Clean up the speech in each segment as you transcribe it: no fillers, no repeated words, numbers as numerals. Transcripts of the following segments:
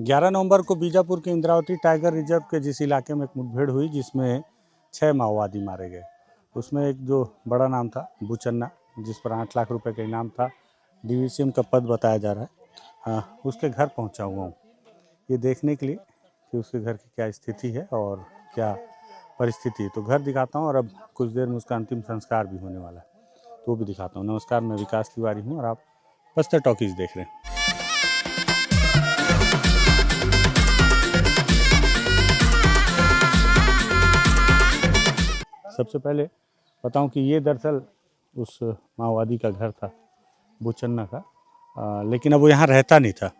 11 नवंबर को बीजापुर के Indravati tiger reserve के जिस इलाके में एक मुठभेड़ हुई जिसमें 6 माओवादी मारे गए, उसमें एक जो बड़ा नाम था बुचन्ना, जिस पर 8 लाख रुपए का इनाम था, डीवीसीएम का पद बताया जा रहा है, उसके घर पहुंचा हुआ हूँ ये देखने के लिए कि उसके घर की क्या स्थिति है और क्या परिस्थिति है। तो घर दिखाता हूँ और अब कुछ देर में उसका अंतिम संस्कार भी होने वाला है, तो वो भी दिखाता हूँ। नमस्कार, मैं विकास तिवारी हूँ और आप बस्तर टॉकीज देख रहे हैं। सबसे पहले बताऊं कि ये दरअसल उस माओवादी का घर था, बुचन्ना का, लेकिन अब वो यहाँ रहता नहीं था।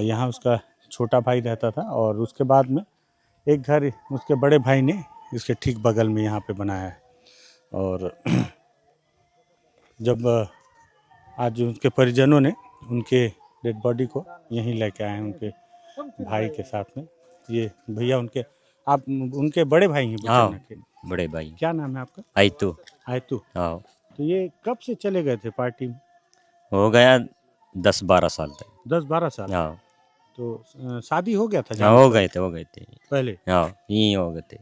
यहाँ उसका छोटा भाई रहता था और उसके बाद में एक घर उसके बड़े भाई ने इसके ठीक बगल में यहाँ पे बनाया है। और जब आज उनके परिजनों ने उनके डेड बॉडी को यहीं लेके आए हैं उनके भाई के साथ में। ये भैया उनके, आप उनके बड़े भाई हैं बुचन्ना के? बड़े भाई। क्या नाम है आपका? आयतू। आयतू। हाँ। तो ये कब से चले गए थे पार्टी में? हो गया 10-12 साल तक। 10-12 साल? हाँ। तो शादी हो गया था? हाँ, हो गए थे पहले। हाँ, यहीं हो गए थे।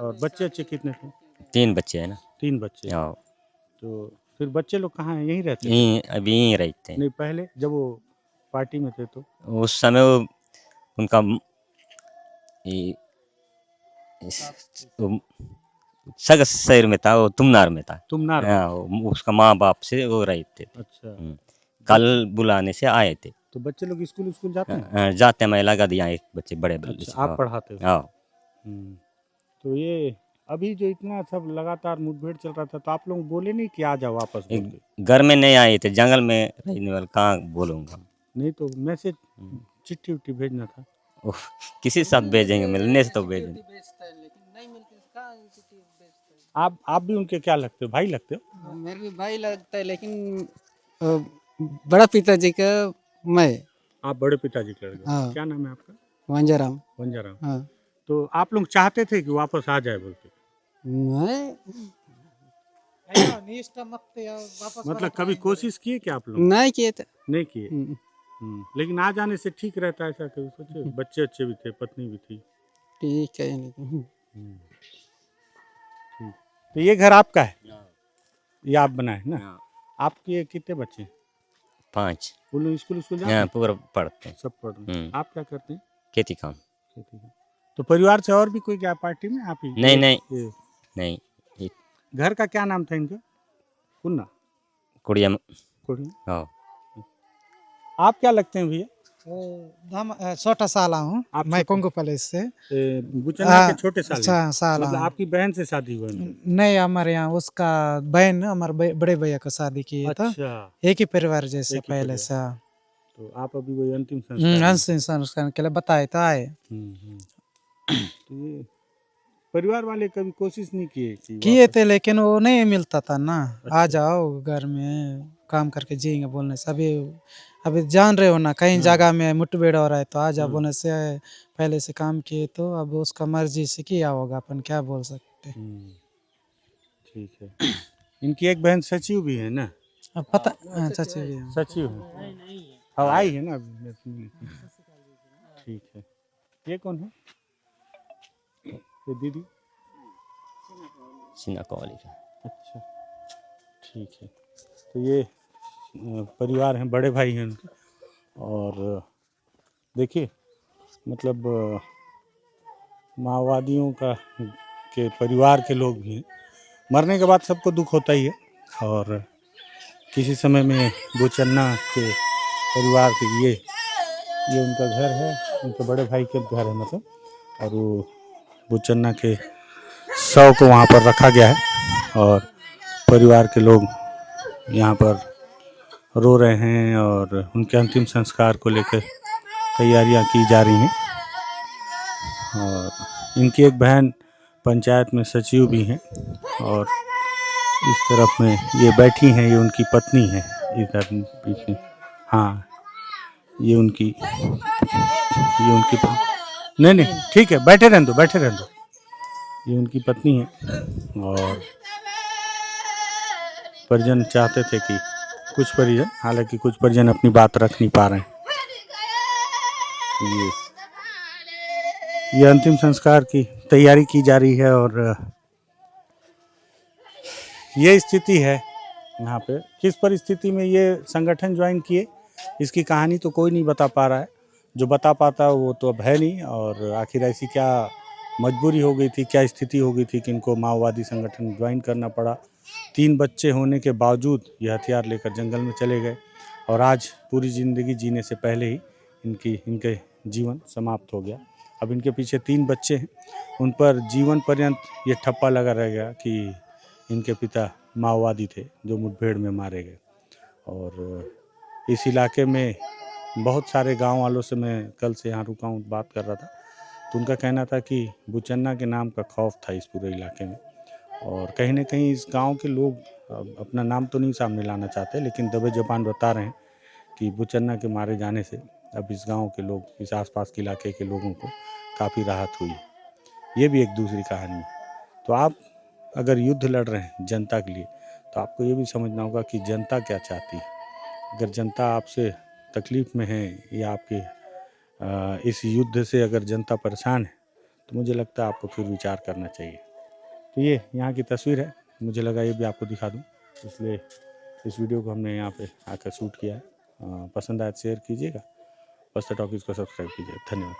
और बच्चे अच्छे कितने थे? 3 बच्चे हैं ना। 3 बच्चे। हाँ। तो फिर बच्चे लोग कहाँ हैं? यहीं रहते थे? यहीं, अभी यहीं रहते हैं। नहीं, पहले जब वो पार्टी में थे तो? उस समय वो उनका सग शहर में था, वो तुमनार में था। तुमनार? हाँ, उसका माँ बाप से वो रहते थे। अच्छा। कल बुलाने से आए थे। तो बच्चे लोग स्कूल जाते हैं? जाते हैं, मैं लगा दिया एक बच्चे बड़े। अच्छा, आप पढ़ाते हो? हाँ। तो ये अभी जो इतना सब लगातार मुठभेड़ चल रहा था तो आप लोग बोले नहीं कि आ जाओ वापस? घर में नहीं आए थे, जंगल में रहने वाले, कहाँ बोलूँगा। नहीं तो मैसेज चिट्ठी उट्ठी भेजना था। किसी साथ भेजेंगे, मिलने से तो भेजेंगे। आप भी उनके क्या लगते हो? भाई लगते हो? मेरे भी भाई लगता है, लेकिन बड़ा पिताजी का मैं। आप बड़े पिताजी के लड़के? हाँ। क्या नाम है आपका? वंजाराम। वंजाराम। हाँ। तो आप लोग चाहते थे कि वापस आ जाए बोलते? मतलब कभी कोशिश किए कि आप लोग? नहीं किए थे। नहीं किए। लेकिन आ जाने से ठीक रहता है, ऐसा कभी सोचे? बच्चे अच्छे भी थे, पत्नी भी थी। ठीक है। ठीक। तो ये घर आपका है? ये आप बनाए ना? आपके कितने बच्चे? 5। वो लोग स्कूल जाते हैं? पूरा पढ़ते हैं। सब पढ़ रहे हैं। आप क्या करते हैं? खेती काम। तो परिवार से और भी कोई क्या पार्टी में? आप ही? नहीं। घर का क्या नाम था इनका? कुन्ना? कुड़िया। हाँ। आप क्या लगते हैं भैया? छोटा साला हूँ मैं, कोंगो पैलेस से। बुचन्ना के छोटे साला? मतलब आपकी बहन से शादी हुई? नहीं, हमारे यहाँ उसका बहन हमारे बड़े भैया का शादी की है। अच्छा। तो एक ही परिवार जैसे पहले से। तो आप अभी वही अंतिम संस्कार के लिए बताए तो आए। तो ये परिवार वाले कभी कोशिश नहीं किए थे, लेकिन वो नहीं मिलता था ना। अच्छा। आ जाओ घर में काम करके जिएंगे बोलने से। अभी जान रहे हो ना, कहीं जगह में मुठभेड़ हो रहा है तो आ जाओ बोलने से पहले से काम किए, तो अब उसका मर्जी से किया होगा, अपन क्या बोल सकते। ठीक है। इनकी एक बहन सचिव भी है ना? अब पता, सचिव है। हाँ, आई है ना? ठीक है। ये कौन है? ये दीदी? सीना कॉली का। अच्छा, ठीक है। तो ये परिवार हैं, बड़े भाई हैं उनके। और देखिए, मतलब माओवादियों के परिवार के लोग भी हैं। मरने के बाद सबको दुख होता ही है। और किसी समय में बुचन्ना के परिवार के ये उनका घर है, उनके बड़े भाई के घर है मतलब। और वो बुचन्ना के शव को वहाँ पर रखा गया है और परिवार के लोग यहाँ पर रो रहे हैं और उनके अंतिम संस्कार को लेकर तैयारियां की जा रही हैं। और इनकी एक बहन पंचायत में सचिव भी हैं और इस तरफ में ये बैठी हैं, ये उनकी पत्नी है इधर पीछे। हाँ, ये उनकी नहीं, ठीक है, बैठे रहने दो। ये उनकी पत्नी है। और परिजन चाहते थे कि हालांकि कुछ परिजन अपनी बात रख नहीं पा रहे हैं। ये ये अंतिम संस्कार की तैयारी की जा रही है और ये स्थिति है यहाँ पे। किस परिस्थिति में ये संगठन ज्वाइन किए इसकी कहानी तो कोई नहीं बता पा रहा है, जो बता पाता है वो तो अब है नहीं। और आखिर ऐसी क्या मजबूरी हो गई थी, क्या स्थिति हो गई थी कि इनको माओवादी संगठन ज्वाइन करना पड़ा। 3 बच्चे होने के बावजूद ये हथियार लेकर जंगल में चले गए और आज पूरी ज़िंदगी जीने से पहले ही इनके जीवन समाप्त हो गया। अब इनके पीछे 3 बच्चे हैं, उन पर जीवन पर्यंत ये ठप्पा लगा रह गया कि इनके पिता माओवादी थे जो मुठभेड़ में मारे गए। और इस इलाके में बहुत सारे गांव वालों से मैं कल से यहाँ रुका हूँ, बात कर रहा था, तो उनका कहना था कि बुचन्ना के नाम का खौफ था इस पूरे इलाके में। और कहीं ना कहीं इस गांव के लोग अपना नाम तो नहीं सामने लाना चाहते, लेकिन दबे जबान बता रहे हैं कि बुचन्ना के मारे जाने से अब इस गांव के लोग, इस आसपास के इलाके के लोगों को काफ़ी राहत हुई है। ये भी एक दूसरी कहानी है। तो आप अगर युद्ध लड़ रहे हैं जनता के लिए, तो आपको ये भी समझना होगा कि जनता क्या चाहती है। अगर जनता आपसे तकलीफ़ में है या आपके इस युद्ध से अगर जनता परेशान है, तो मुझे लगता है आपको फिर विचार करना चाहिए। तो ये यहाँ की तस्वीर है, मुझे लगा ये भी आपको दिखा दूँ, इसलिए इस वीडियो को हमने यहाँ पे आकर शूट किया है। पसंद आए तो शेयर कीजिएगा, बस्तर टॉकीज़ को सब्सक्राइब कीजिए। धन्यवाद।